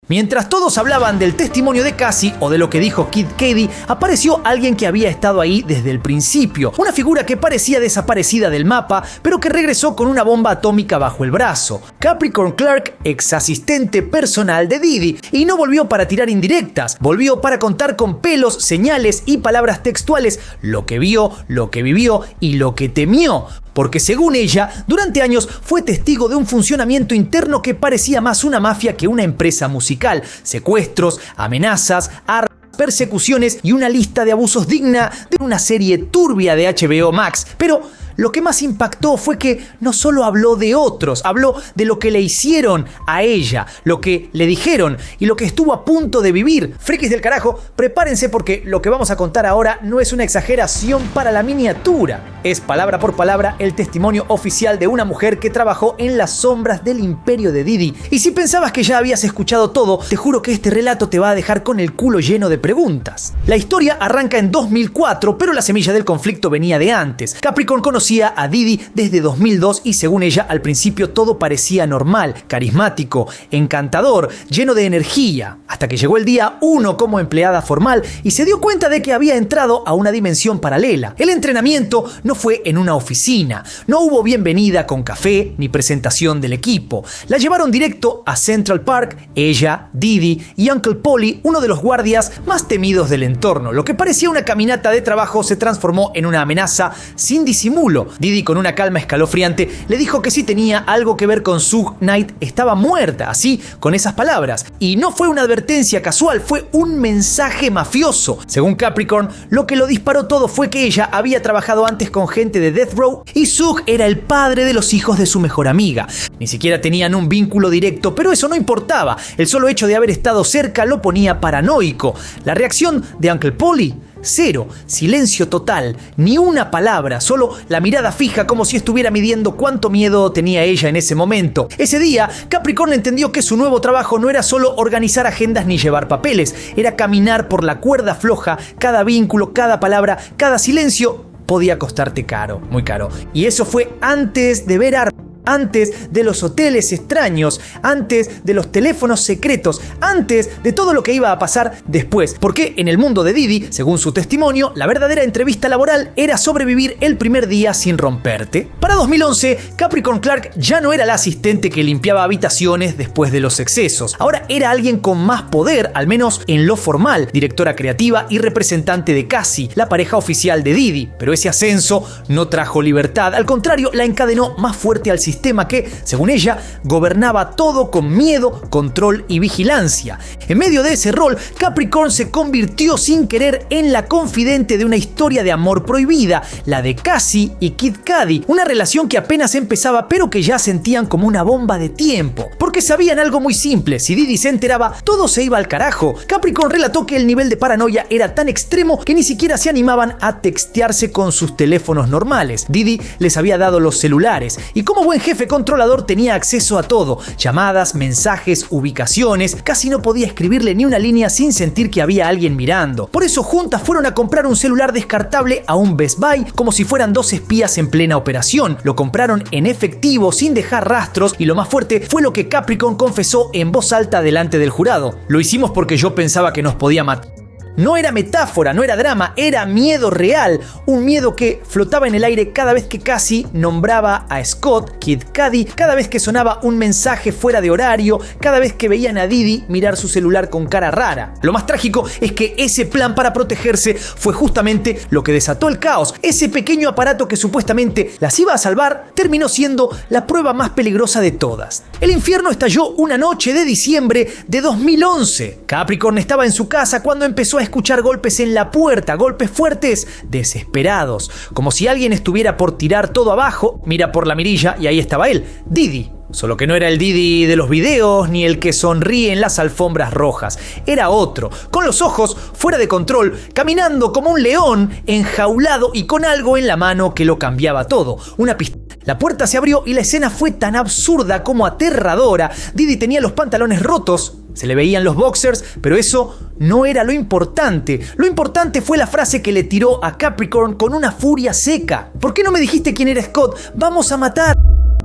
Mientras todos hablaban del testimonio de Cassie o de lo que dijo Kid Cudi, apareció alguien que había estado ahí desde el principio. Una figura que parecía desaparecida del mapa, pero que regresó con una bomba atómica bajo el brazo. Capricorn Clark, ex asistente personal de Diddy. Y no volvió para tirar indirectas, volvió para contar con pelos, señales y palabras textuales lo que vio, lo que vivió y lo que temió. Porque según ella, durante años fue testigo de un funcionamiento interno que parecía más una mafia que una empresa musical. Secuestros, amenazas, armas, persecuciones y una lista de abusos digna de una serie turbia de HBO Max. Pero lo que más impactó fue que no solo habló de otros, habló de lo que le hicieron a ella, lo que le dijeron y lo que estuvo a punto de vivir. Frikis del carajo, prepárense porque lo que vamos a contar ahora no es una exageración para la miniatura. Es palabra por palabra el testimonio oficial de una mujer que trabajó en las sombras del imperio de Diddy. Y si pensabas que ya habías escuchado todo, te juro que este relato te va a dejar con el culo lleno de preguntas. La historia arranca en 2004, pero la semilla del conflicto venía de antes. Capricorn conocía a Diddy desde 2002 y según ella al principio todo parecía normal, carismático, encantador, lleno de energía, hasta que llegó el día 1 como empleada formal y se dio cuenta de que había entrado a una dimensión paralela. El entrenamiento no fue en una oficina, no hubo bienvenida con café ni presentación del equipo. La llevaron directo a Central Park, ella, Diddy y Uncle Paulie, uno de los guardias más temidos del entorno. Lo que parecía una caminata de trabajo se transformó en una amenaza sin disimulo. Diddy, con una calma escalofriante, le dijo que si tenía algo que ver con Suge Knight estaba muerta, así, con esas palabras. Y no fue una advertencia casual, fue un mensaje mafioso. Según Capricorn, lo que lo disparó todo fue que ella había trabajado antes con gente de Death Row y Suge era el padre de los hijos de su mejor amiga. Ni siquiera tenían un vínculo directo, pero eso no importaba. El solo hecho de haber estado cerca lo ponía paranoico. La reacción de Uncle Paulie: cero, silencio total, ni una palabra, solo la mirada fija como si estuviera midiendo cuánto miedo tenía ella en ese momento. Ese día, Capricorn entendió que su nuevo trabajo no era solo organizar agendas ni llevar papeles, era caminar por la cuerda floja. Cada vínculo, cada palabra, cada silencio podía costarte caro, muy caro. Y eso fue antes de ver armas, antes de los hoteles extraños, antes de los teléfonos secretos, antes de todo lo que iba a pasar después. Porque en el mundo de Diddy, según su testimonio, la verdadera entrevista laboral era sobrevivir el primer día sin romperte. Para 2011, Capricorn Clark ya no era la asistente que limpiaba habitaciones después de los excesos. Ahora era alguien con más poder, al menos en lo formal, directora creativa y representante de Cassie, la pareja oficial de Diddy. Pero ese ascenso no trajo libertad, al contrario, la encadenó más fuerte al sistema que, según ella, gobernaba todo con miedo, control y vigilancia. En medio de ese rol, Capricorn se convirtió sin querer en la confidente de una historia de amor prohibida, la de Cassie y Kid Cudi, una relación que apenas empezaba pero que ya sentían como una bomba de tiempo, porque sabían algo muy simple: si Diddy se enteraba, todo se iba al carajo. Capricorn relató que el nivel de paranoia era tan extremo que ni siquiera se animaban a textearse con sus teléfonos normales. Diddy les había dado los celulares y como buen jefe controlador tenía acceso a todo: llamadas, mensajes, ubicaciones. Casi no podía escribirle ni una línea sin sentir que había alguien mirando. Por eso juntas fueron a comprar un celular descartable a un Best Buy como si fueran dos espías en plena operación. Lo compraron en efectivo sin dejar rastros y lo más fuerte fue lo que Capricorn confesó en voz alta delante del jurado: lo hicimos porque yo pensaba que nos podía matar. No era metáfora, no era drama, era miedo real. Un miedo que flotaba en el aire cada vez que Cassie nombraba a Scott, Kid Cudi, cada vez que sonaba un mensaje fuera de horario, cada vez que veían a Diddy mirar su celular con cara rara. Lo más trágico es que ese plan para protegerse fue justamente lo que desató el caos. Ese pequeño aparato que supuestamente las iba a salvar terminó siendo la prueba más peligrosa de todas. El infierno estalló una noche de diciembre de 2011. Capricorn estaba en su casa cuando empezó a escuchar golpes en la puerta, golpes fuertes, desesperados, como si alguien estuviera por tirar todo abajo. Mira por la mirilla y ahí estaba él, Diddy. Solo que no era el Diddy de los videos ni el que sonríe en las alfombras rojas. Era otro, con los ojos fuera de control, caminando como un león, enjaulado y con algo en la mano que lo cambiaba todo, una pistola. La puerta se abrió y la escena fue tan absurda como aterradora. Diddy tenía los pantalones rotos, se le veían los boxers, pero eso no era lo importante. Lo importante fue la frase que le tiró a Capricorn con una furia seca: ¿por qué no me dijiste quién era Scott? ¡Vamos a matar!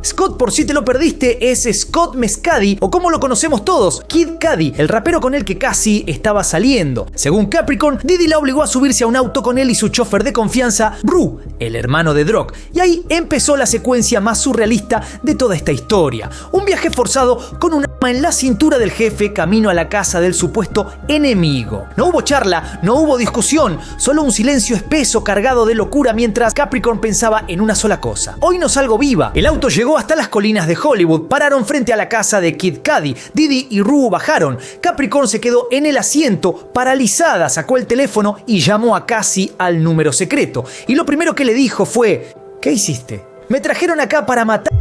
Scott, por si te lo perdiste, es Scott Mescudi, o como lo conocemos todos, Kid Cudi, el rapero con el que Cassie estaba saliendo. Según Capricorn, Diddy la obligó a subirse a un auto con él y su chofer de confianza, Bru, el hermano de Drock. Y ahí empezó la secuencia más surrealista de toda esta historia. Un viaje forzado con un arma en la cintura del jefe camino a la casa del supuesto enemigo. No hubo charla, no hubo discusión, solo un silencio espeso cargado de locura mientras Capricorn pensaba en una sola cosa: hoy no salgo viva. El auto llegó hasta las colinas de Hollywood, pararon frente a la casa de Kid Cudi. Diddy y Rue bajaron. Capricorn se quedó en el asiento, paralizada, sacó el teléfono y llamó a Cassie al número secreto. Y lo primero que le dijo fue: ¿qué hiciste? Me trajeron acá para matar.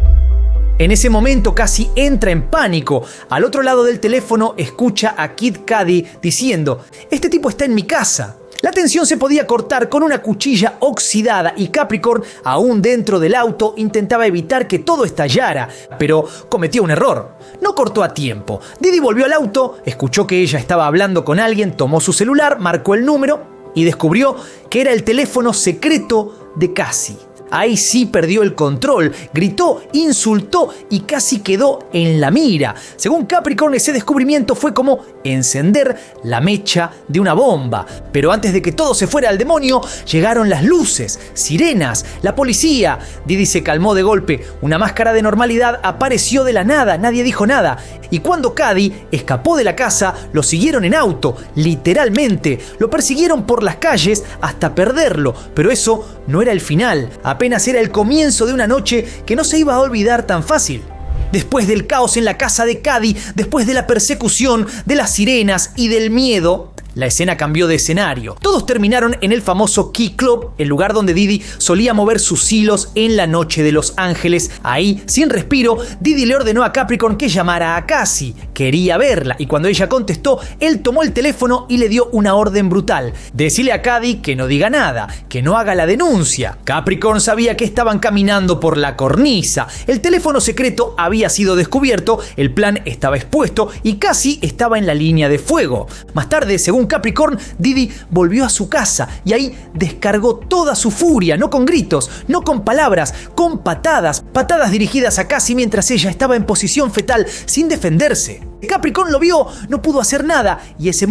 En ese momento Cassie entra en pánico. Al otro lado del teléfono escucha a Kid Cudi diciendo: este tipo está en mi casa. La tensión se podía cortar con una cuchilla oxidada y Capricorn, aún dentro del auto, intentaba evitar que todo estallara, pero cometió un error. No cortó a tiempo. Diddy volvió al auto, escuchó que ella estaba hablando con alguien, tomó su celular, marcó el número y descubrió que era el teléfono secreto de Cassie. Ahí sí perdió el control, gritó, insultó y casi quedó en la mira. Según Capricorn, ese descubrimiento fue como encender la mecha de una bomba. Pero antes de que todo se fuera al demonio, llegaron las luces, sirenas, la policía. Diddy se calmó de golpe. Una máscara de normalidad apareció de la nada, nadie dijo nada. Y cuando Cudi escapó de la casa, lo siguieron en auto, literalmente. Lo persiguieron por las calles hasta perderlo. Pero eso no era el final. Apenas era el comienzo de una noche que no se iba a olvidar tan fácil. Después del caos en la casa de Cudi, después de la persecución, de las sirenas y del miedo, la escena cambió de escenario. Todos terminaron en el famoso Key Club, el lugar donde Diddy solía mover sus hilos en la noche de Los Ángeles. Ahí, sin respiro, Diddy le ordenó a Capricorn que llamara a Cassie. Quería verla y cuando ella contestó, él tomó el teléfono y le dio una orden brutal: decile a Cudi que no diga nada, que no haga la denuncia. Capricorn sabía que estaban caminando por la cornisa. El teléfono secreto había sido descubierto, el plan estaba expuesto y Cassie estaba en la línea de fuego. Más tarde, según Capricorn, Diddy volvió a su casa y ahí descargó toda su furia, no con gritos, no con palabras, con patadas dirigidas a Cassie mientras ella estaba en posición fetal sin defenderse. Capricorn lo vio, no pudo hacer nada y ese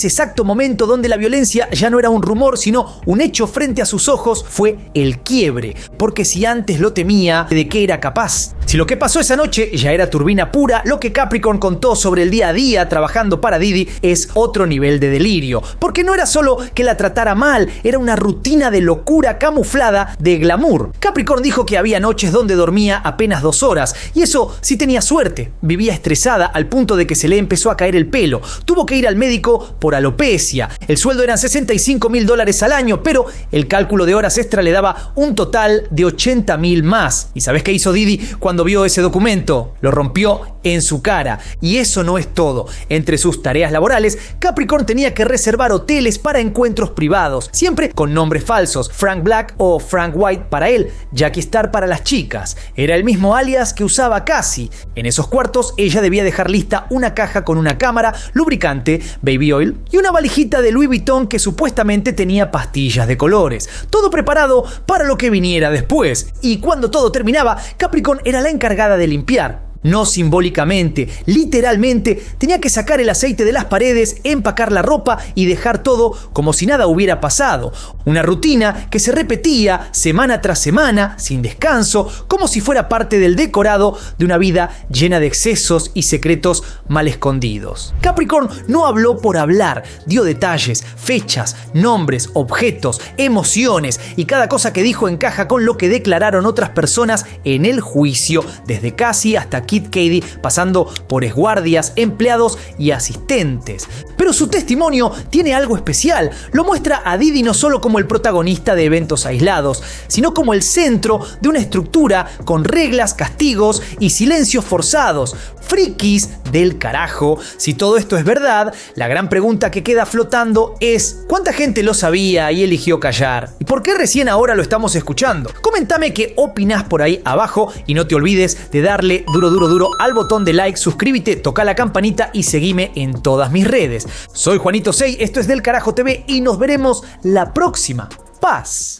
exacto momento donde la violencia ya no era un rumor sino un hecho frente a sus ojos, fue el quiebre, porque si antes lo temía, ¿de qué era capaz? Si lo que pasó esa noche ya era turbina pura, lo que Capricorn contó sobre el día a día trabajando para Diddy es otro nivel de delirio, porque no era solo que la tratara mal, era una rutina de locura camuflada de glamour. Capricorn dijo que había noches donde dormía apenas 2 horas, y eso sí tenía suerte. Vivía estresada al punto de que se le empezó a caer el pelo, tuvo que ir al médico por alopecia. El sueldo eran $65,000 al año, pero el cálculo de horas extra le daba un total de 80,000 más. ¿Y sabes qué hizo Diddy cuando vio ese documento? Lo rompió en su cara. Y eso no es todo. Entre sus tareas laborales, Capricorn tenía que reservar hoteles para encuentros privados, siempre con nombres falsos: Frank Black o Frank White para él, Jackie Star para las chicas. Era el mismo alias que usaba Cassie. En esos cuartos, ella debía dejar lista una caja con una cámara, lubricante, baby oil y una valijita de Louis Vuitton que supuestamente tenía pastillas de colores. Todo preparado para lo que viniera después. Y cuando todo terminaba, Capricorn era la encargada de limpiar. No simbólicamente, literalmente, tenía que sacar el aceite de las paredes, empacar la ropa y dejar todo como si nada hubiera pasado. Una rutina que se repetía semana tras semana, sin descanso, como si fuera parte del decorado de una vida llena de excesos y secretos mal escondidos. Capricorn no habló por hablar, dio detalles, fechas, nombres, objetos, emociones, y cada cosa que dijo encaja con lo que declararon otras personas en el juicio, desde Cassie hasta Kid Cudi, pasando por esguardias, empleados y asistentes. Pero su testimonio tiene algo especial. Lo muestra a Diddy no solo como el protagonista de eventos aislados, sino como el centro de una estructura con reglas, castigos y silencios forzados. Frikis del carajo. Si todo esto es verdad, la gran pregunta que queda flotando es: ¿cuánta gente lo sabía y eligió callar? ¿Y por qué recién ahora lo estamos escuchando? Coméntame qué opinás por ahí abajo y no te olvides de darle duro al botón de like, suscríbete, toca la campanita y seguime en todas mis redes. Soy Juanito Sey, esto es Del Carajo TV y nos veremos la próxima. Paz.